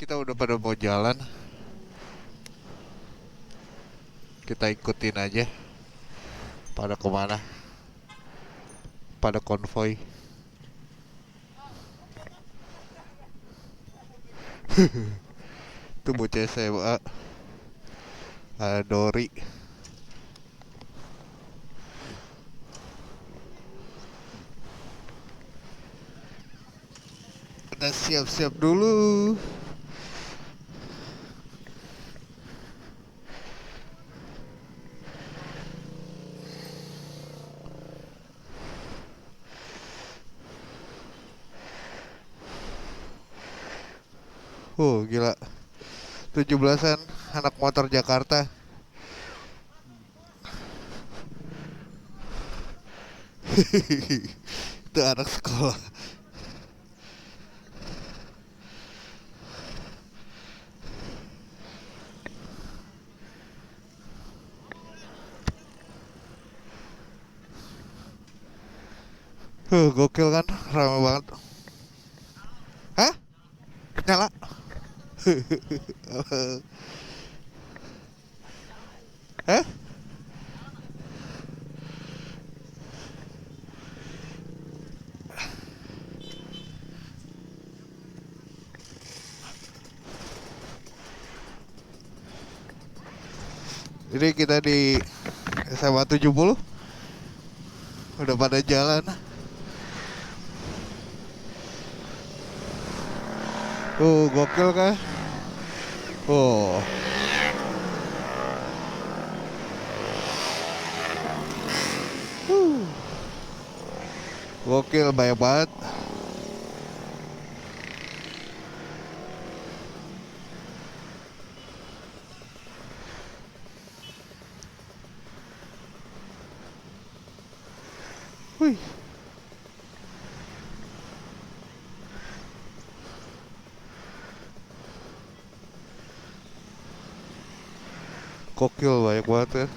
kita udah pada mau jalan. Kita ikutin aja. Pada kemana? Pada konvoy. Itu bocah SMA. Dori. Kita siap-siap dulu. Gila. 17-an anak motor Jakarta. Itu anak sekolah. Gokil kan, ramai banget. Hah? Nyala? Hah? Jadi kita di SMA 70 udah pada jalan. Gokil kan? Oh. Gokil, banyak banget. Wih. Gokil, banyak banget ya.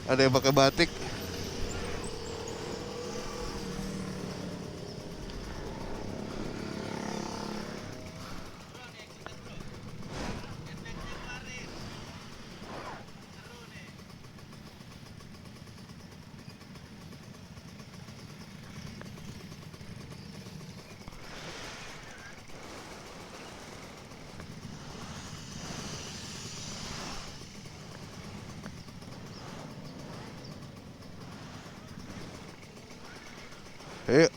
Ada yang pakai batik. Yuk.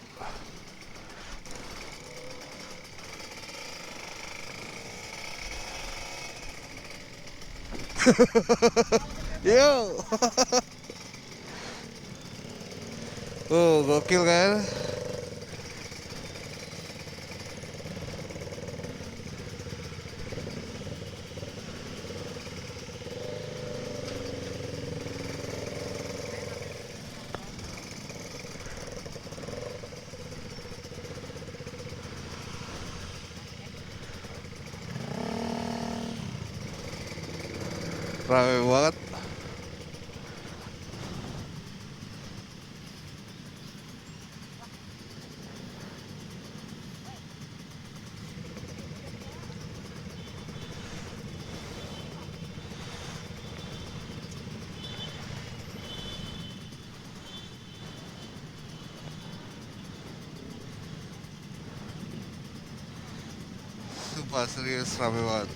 Yuk. Gokil kan? Rame banget. Sumpah serius rame banget.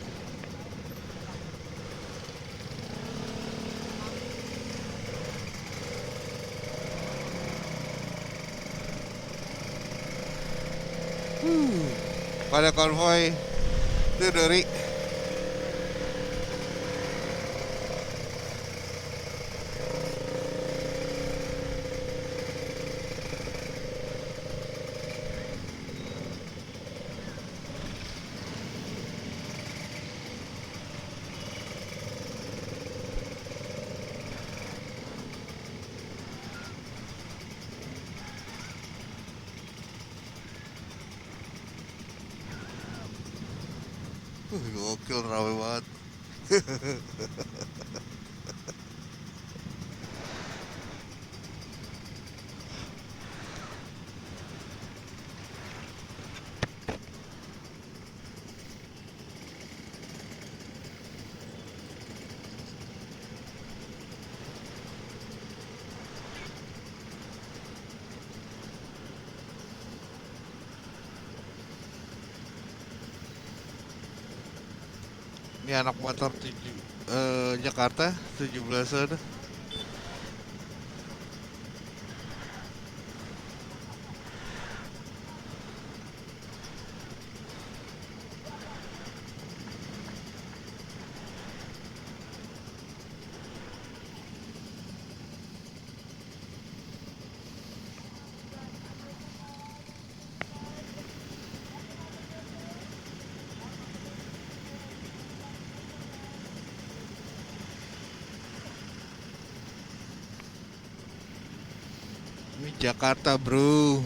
Pada konvoy itu dari Gokil rame banget. Ini anak motor Jakarta 17-an. Ini Jakarta bro.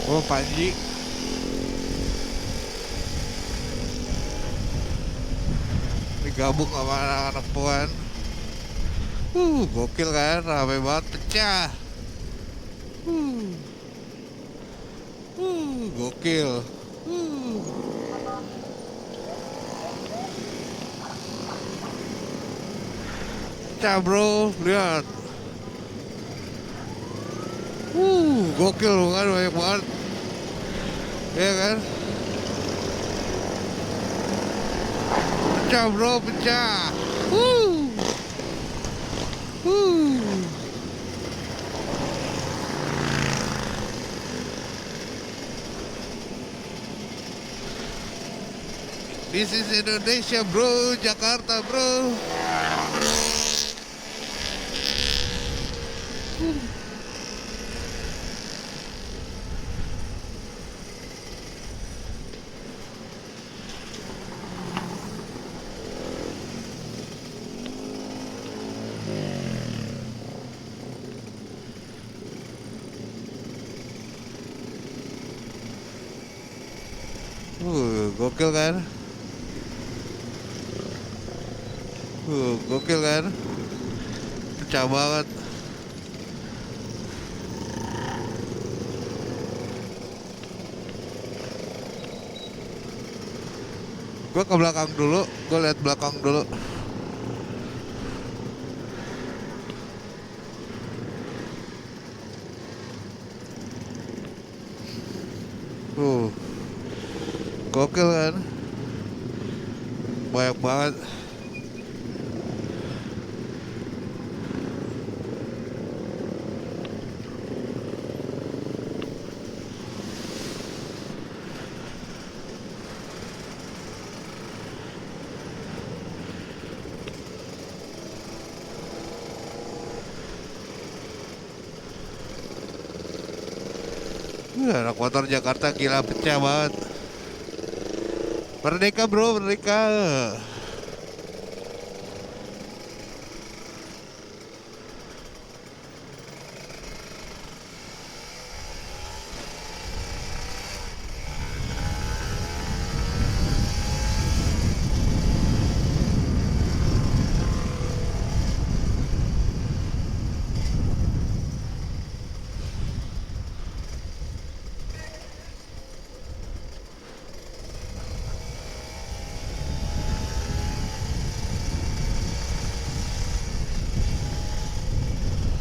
Oh Panji. Digabung sama anak-anak Puan. Gokil kan, rame banget, pecah. Gokil. Pecah bro, lihat. Gokil kan, banyak banget. Ya kan? Pecah bro, pecah. This is Indonesia bro, Jakarta bro. Gokil kan? Gokil kan? Pecah banget. Gue ke belakang dulu, gue lihat belakang dulu. Gokil kan? Banyak banget. Anak motor Jakarta gila, pecah banget. Merdeka bro, merdeka.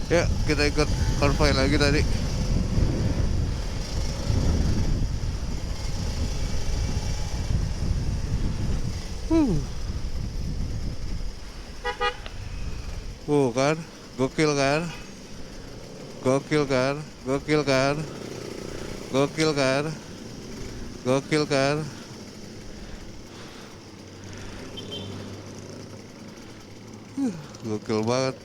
Ya, kita ikut konvoy lagi tadi. Uh, kan, gokil kan, gokil kan, gokil kan, gokil kan, gokil kan. Gokil banget.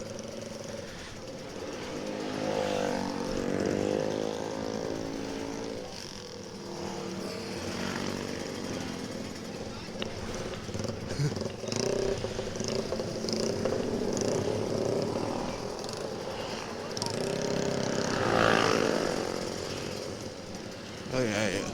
Oh iya, iya.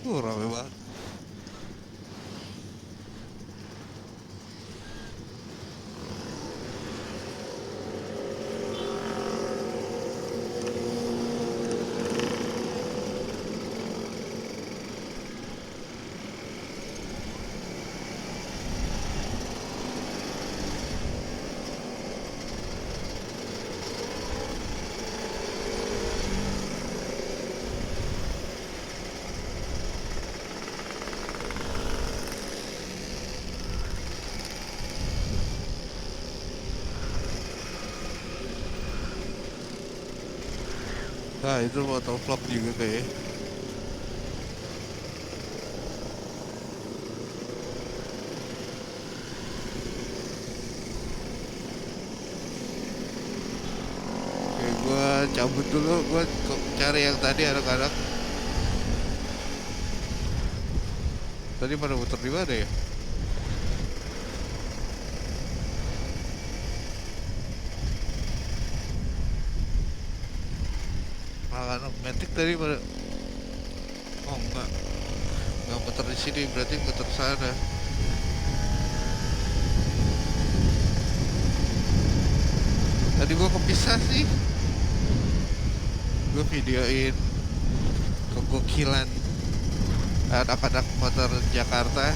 Rame banget. Nah, itu motovlog juga kayak. Oke, gua cabut dulu, gua cari yang tadi anak-anak. Tadi pada muter di mana ya? Anak metik tadi pada. Oh enggak muter di sini, berarti muter sana. Tadi gua kepisah sih. Gua videoin kegokilan anak-anak motor Jakarta.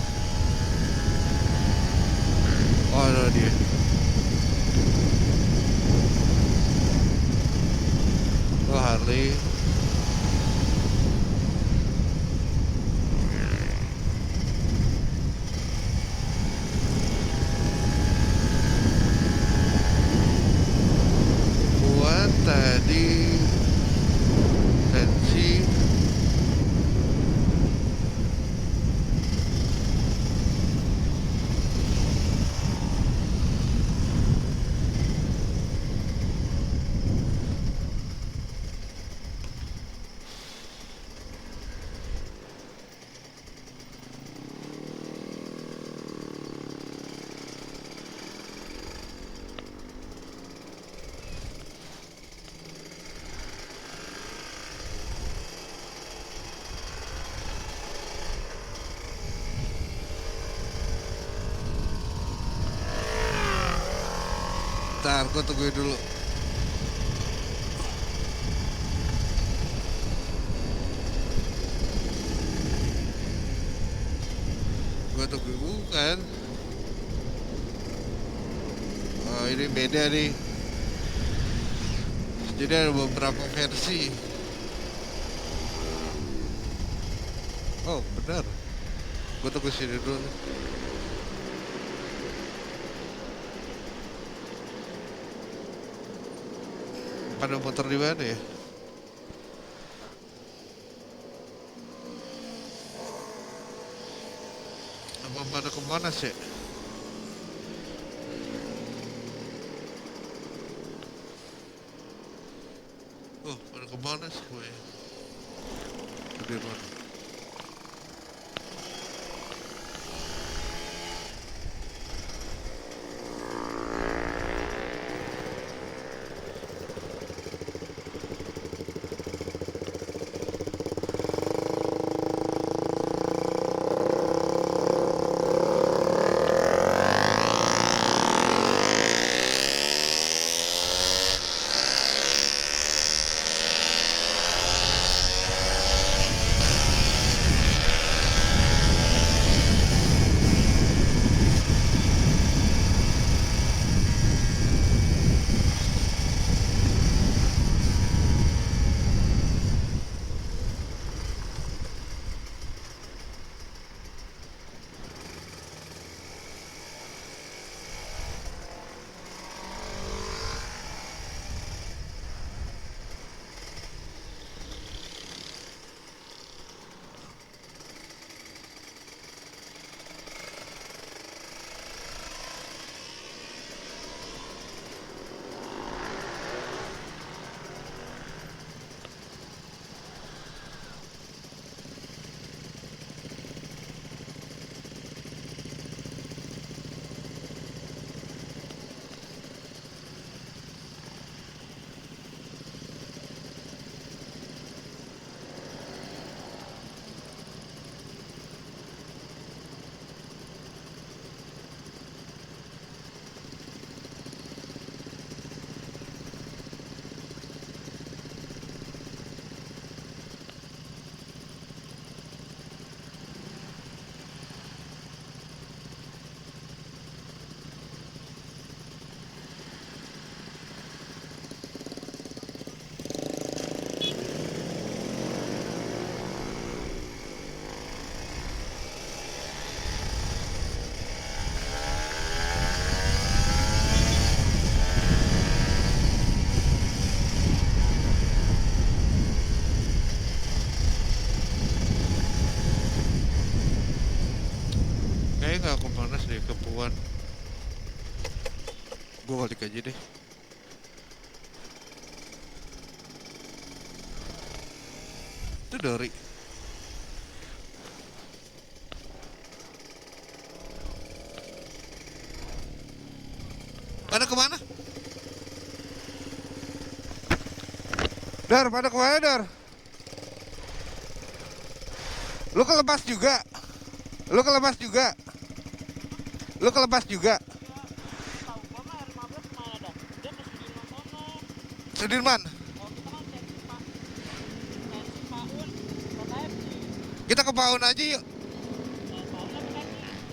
Oh, no, dia. Oh, Harley. Buat tadi tensi. Ntar, gue tungguin dulu. Gue tunggu bukan. Oh, ini beda nih. Jadi ada beberapa versi. Oh, benar. Gue tunggu sini dulu. Pada motor di mana ya? Apa pada kemana sih? Oh, pada kemana sih gue? Sudirman. ketahuan. Gue balik aja deh. Itu Dori. Pada kemana? Dar, pada kemana Dar? Lu kelepas juga? Lu kelepas juga? Lu kelepas juga? Sudirman? Kita ke Paun aja yuk.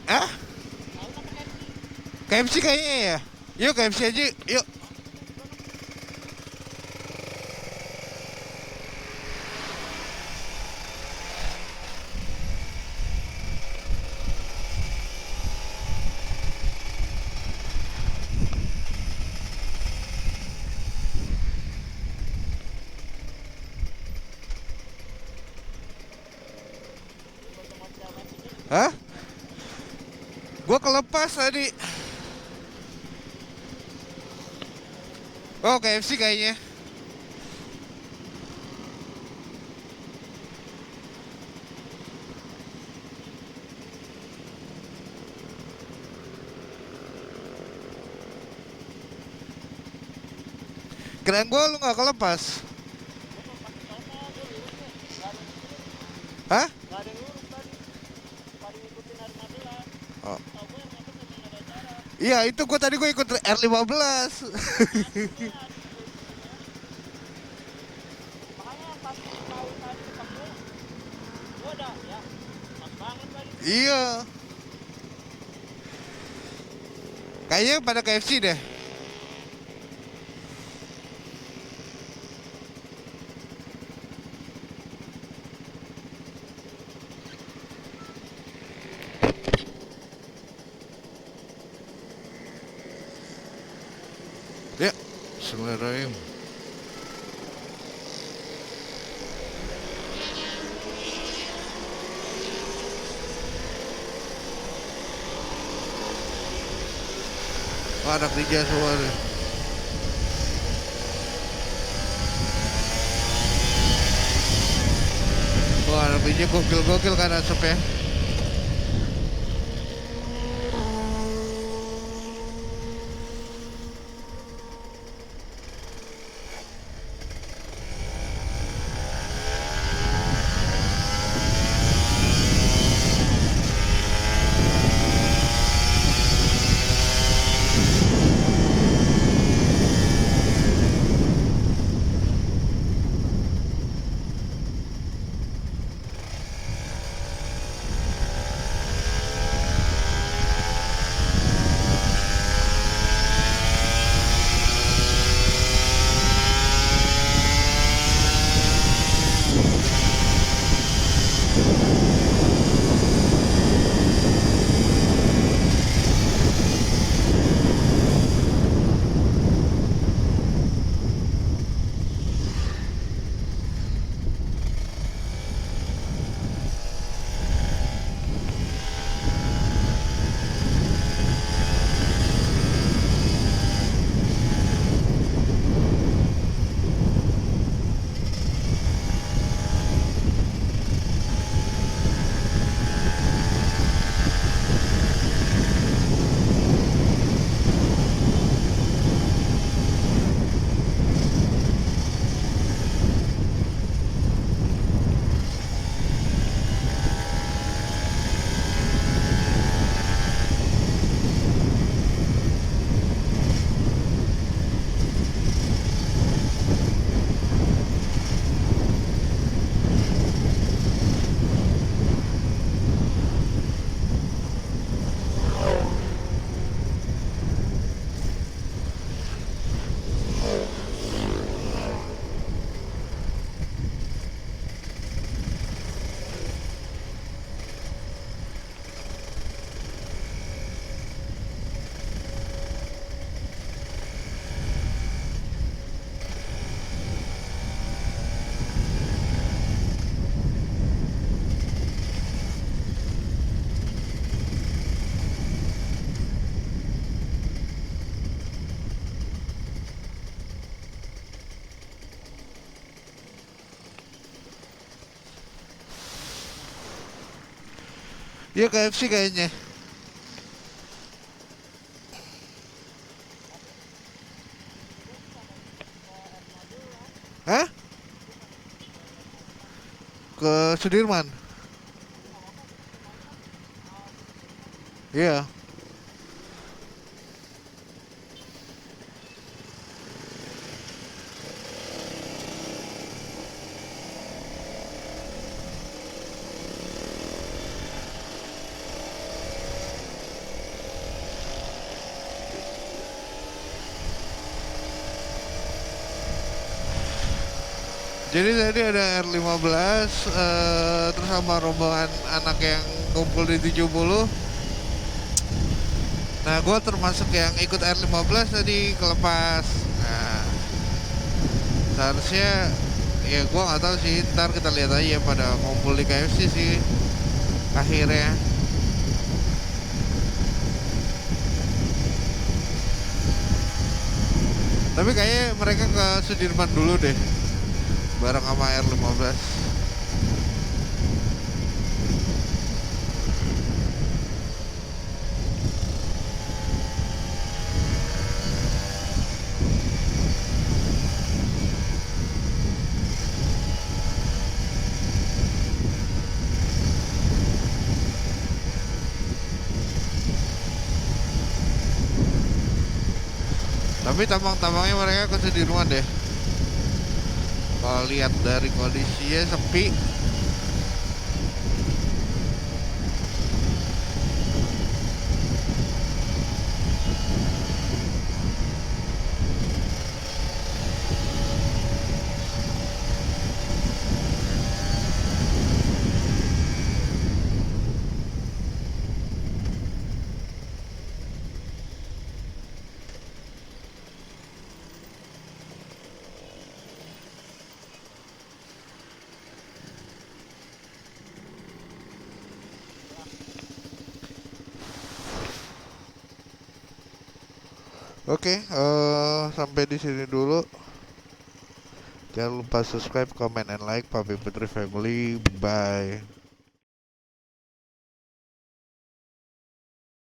Hah? KFC kayaknya ya? Yuk KFC aja yuk. Hah? Gua kelepas tadi. Oh KFC kayaknya. Keren gua lu gak kelepas. Hah? Oh. Iya itu gua tadi gua ikut R15. Iya. Kayaknya pada KFC deh. Ya, Bismillahirrahmanirrahim. Oh, anak ninja semua nih. Wah, anak ninja gokil-gokil kan asapnya. Iya KFC kayaknya. Hah? Ke Sudirman. Iya. Jadi tadi ada R15 terus sama rombongan anak yang ngumpul di 70. Nah, gua termasuk yang ikut R15 tadi kelepas. Nah, seharusnya ya gua nggak tahu sih, ntar kita lihat aja pada ngumpul di KFC sih akhirnya. Tapi kayaknya mereka ke Sudirman dulu deh bareng sama R15. Tapi tampang-tampangnya mereka ke Sudirman deh. Kalau lihat dari kondisinya sepi. Oke, sampai di sini dulu. Jangan lupa subscribe, comment, and like Papi Putri Family. Bye.